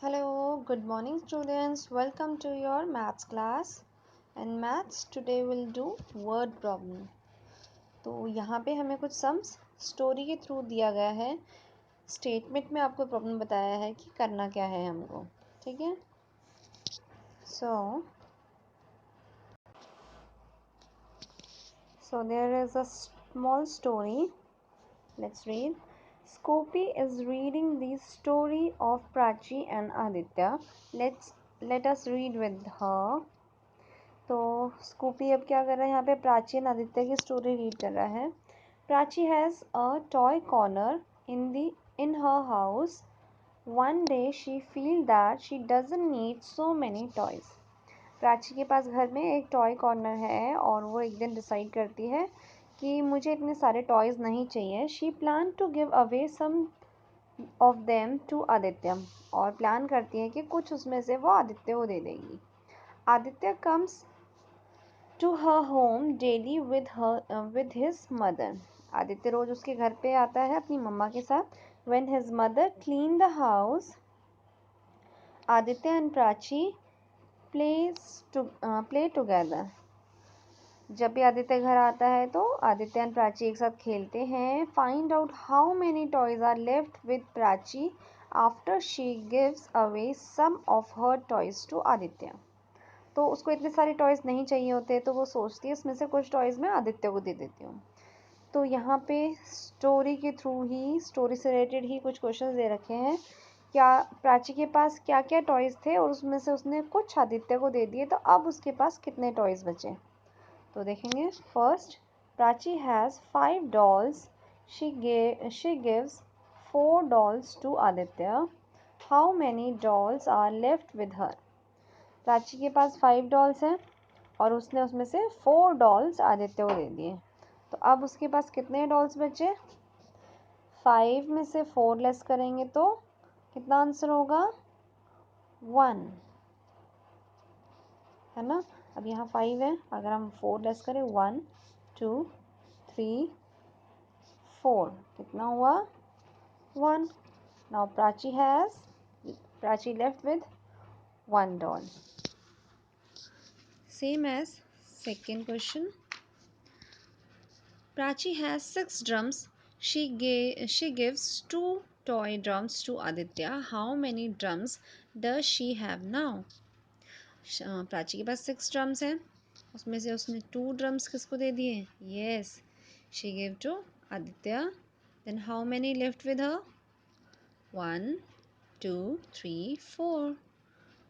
Hello, good morning students. Welcome to your maths class. And maths today we'll do word problem. तो यहाँ पे हमें कुछ sums story के थ्रू दिया गया है. स्टेटमेंट में आपको प्रॉब्लम बताया है कि करना क्या है हमको. ठीक है. So there is a small story. Let's read. Scoopy is reading the story of Prachi and Aditya. Let us read with her. तो स्कूपी अब क्या कर रहा है, यहाँ पे प्राची एंड आदित्य की स्टोरी रीड कर रहा है. Prachi has a toy corner in her house. One day she feel that she doesn't need so many toys. Prachi के पास घर में एक टॉय कॉर्नर है और वो एक दिन डिसाइड करती है कि मुझे इतने सारे टॉयज़ नहीं चाहिए. She plan to give away some of them to Aditya. और प्लान करती है कि कुछ उसमें से वो आदित्य को दे देगी. Aditya comes to her home daily with his mother. Aditya रोज उसके घर पे आता है अपनी मम्मा के साथ. When his mother clean the house, Aditya and Prachi play together. जब भी आदित्य घर आता है तो आदित्य एंड प्राची एक साथ खेलते हैं. Find out how many toys are left with Prachi after she gives away some of her toys to Aditya. तो उसको इतने सारे टॉयज़ नहीं चाहिए होते तो वो सोचती है इसमें से कुछ टॉयज़ मैं आदित्य को दे देती हूँ. तो यहाँ पे स्टोरी के थ्रू ही स्टोरी से रिलेटेड ही कुछ क्वेश्चंस दे रखे हैं. क्या प्राची के पास क्या क्या टॉयज़ थे और उसमें से उसने कुछ आदित्य को दे दिए, तो अब उसके पास कितने टॉयज़ बचे. तो देखेंगे. First, Prachi has 5 dolls. She gives 4 dolls to Aditya. How many dolls are left with her. Prachi के पास 5 डॉल्स हैं और उसने उसमें से 4 डॉल्स आदित्य को दे दिए. तो अब उसके पास कितने डॉल्स बचे. 5 में से 4 लेस करेंगे तो कितना आंसर होगा. 1 है ना. अब यहाँ 5 है, अगर हम 4 लेस करें 1 2 3 4 कितना हुआ 1. Now Prachi left with 1 doll. Same as second question. Prachi has 6 drums. She gives 2 toy drums to Aditya. How many drums does she have now? Prachi के पास 6 ड्रम्स हैं, उसमें से उसने 2 ड्रम्स किसको दे दिए. Yes, she gave to Aditya. Then how many left with her? 1 2 3 4.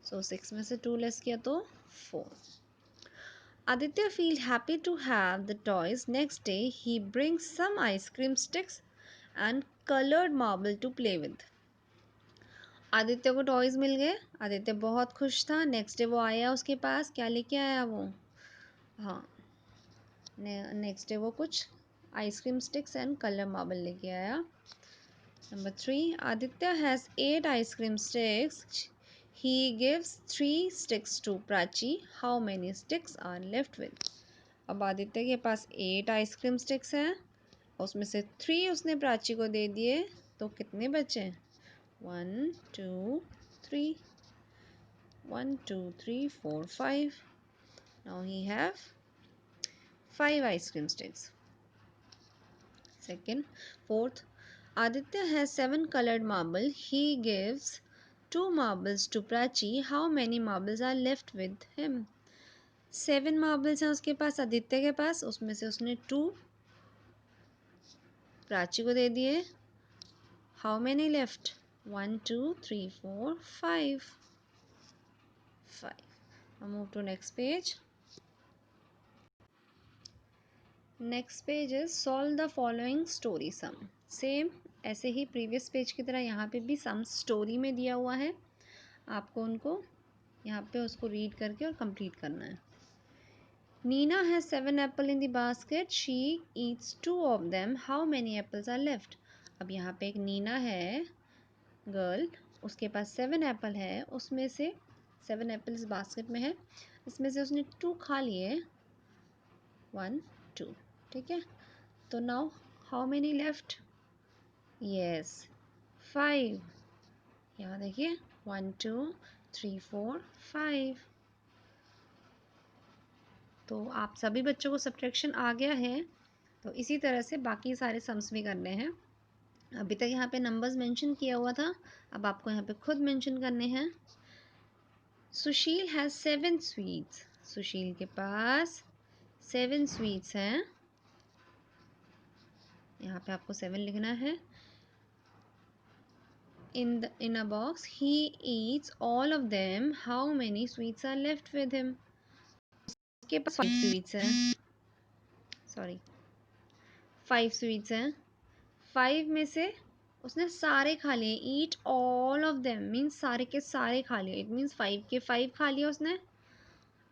So 6 में से 2 less किया तो 4. Aditya feels happy to have the toys. Next day, he brings some ice cream sticks and colored marble to play with. Aditya को toys मिल गए. आदित्य बहुत खुश था. Next day वो आया, उसके पास क्या लेके आया वो. हाँ, नेक्स्ट डे वो कुछ ice cream sticks and colour marble लेके आया. Number 3, Aditya has 8 ice cream sticks. He gives 3 sticks to Prachi. How many sticks are left with? अब आदित्य के पास 8 आइसक्रीम स्टिक्स हैं, उसमें से 3 उसने प्राची को दे दिए, तो कितने बचे. 1 2 3 1 2 3 4 5. Now he have 5 ice-cream sticks. Fourth, Aditya has 7 colored marble. He gives 2 marbles to Prachi. How many marbles are left with him? 7 marbles हैं उसके पास, आदित्य के पास, उसमें से उसने 2 प्राची को दे दिए. How many left? 1 2 3 4 5. Now move to next page. Next page is solve the following story sum. Same ऐसे ही previous page की तरह यहाँ पे भी सम स्टोरी में दिया हुआ है. आपको उनको यहाँ पे उसको रीड करके और कंप्लीट करना है. Nina has 7 apple in the basket. She eats 2 of them. How many apples are left? अब यहाँ पे एक नीना है गर्ल, उसके पास 7 एप्पल है, उसमें से 7 एप्पल्स बास्केट में है, इसमें से उसने 2 खा लिए. 1 2. ठीक है. तो now how many left. Yes 5. यहाँ देखिए 1 2 3 4 5। तो आप सभी बच्चों को सब्ट्रैक्शन आ गया है। तो इसी तरह से बाकी सारे सम्स भी करने हैं। अभी तक यहाँ पे नंबर्स मेंशन किया हुआ था, अब आपको यहाँ पे खुद मेंशन करने हैं। सुशील हैज़ 7 स्वीट्स। सुशील के पास 7 स्वीट्स हैं। यहाँ पे आपको 7 लिखना है। In a box, he eats all of them. How many sweets are left with him? उसके पास 5 स्वीट्स हैं। सॉरी 5 स्वीट्स हैं। 5 में से उसने सारे खा लिए। Eat all of them means सारे के सारे खा लिए। इट मीन्स 5 के 5 खा लिए उसने।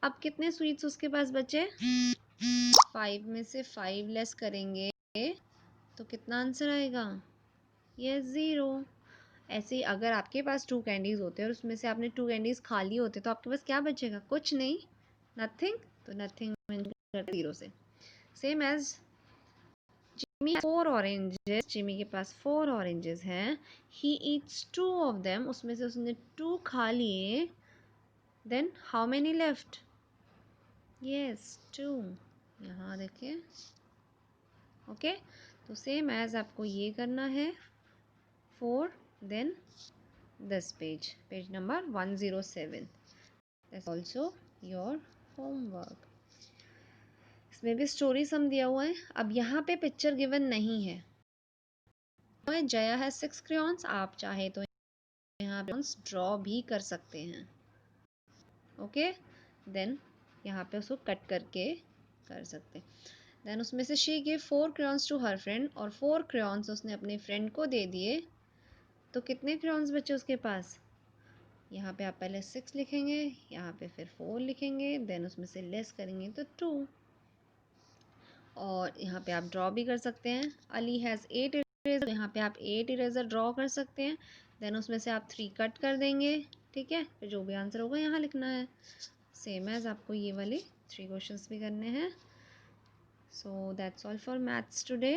अब कितने स्वीट्स उसके पास बचे? 5 में से 5 लेस करेंगे तो कितना आंसर आएगा? ये 0। ऐसे ही अगर आपके पास 2 कैंडीज होते और उसमें से आपने 2 कैंडीज खा लिए होते तो आपके पास क्या बचेगा? कुछ नहीं, नथिंग। तो नथिंग 0 से। Same as Jimmy 4 oranges. Jimmy के पास 4 ऑरेंजेस हैं। He eats 2 of them. उसमें से उसने 2 खा लिए। Then how many left? Yes 2। यहाँ देखिए। ओके, तो सेम एज आपको ये करना है 4। Then this page number 107, that's also your homework। इसमें भी स्टोरी सम दिया हुआ है। अब यहाँ पे पिक्चर गिवन नहीं है। जया है 6 क्रेयॉन्स। आप चाहे तो यहाँ पे ड्रॉ भी कर सकते हैं। ओके, देन यहाँ पे उसको कट करके कर सकते हैं। देन उसमें से she give 4 crayons to her friend, और 4 क्रेयॉन्स उसने अपने फ्रेंड को दे दिए। तो कितने क्रेयॉन्स बचे उसके पास? यहाँ पे आप पहले 6 लिखेंगे, यहाँ पे फिर 4 लिखेंगे, देन उसमें से लेस करेंगे तो 2। और यहाँ पे आप ड्रॉ भी कर सकते हैं। Ali has 8 eraser. यहाँ पे आप 8 इरेजर ड्रॉ कर सकते हैं। देन उसमें से आप 3 कट कर देंगे। ठीक है, फिर जो भी आंसर होगा यहाँ लिखना है। सेम एज आपको ये वाली 3 क्वेश्चंस भी करने हैं। So that's all for maths today.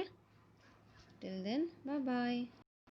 Till then bye bye.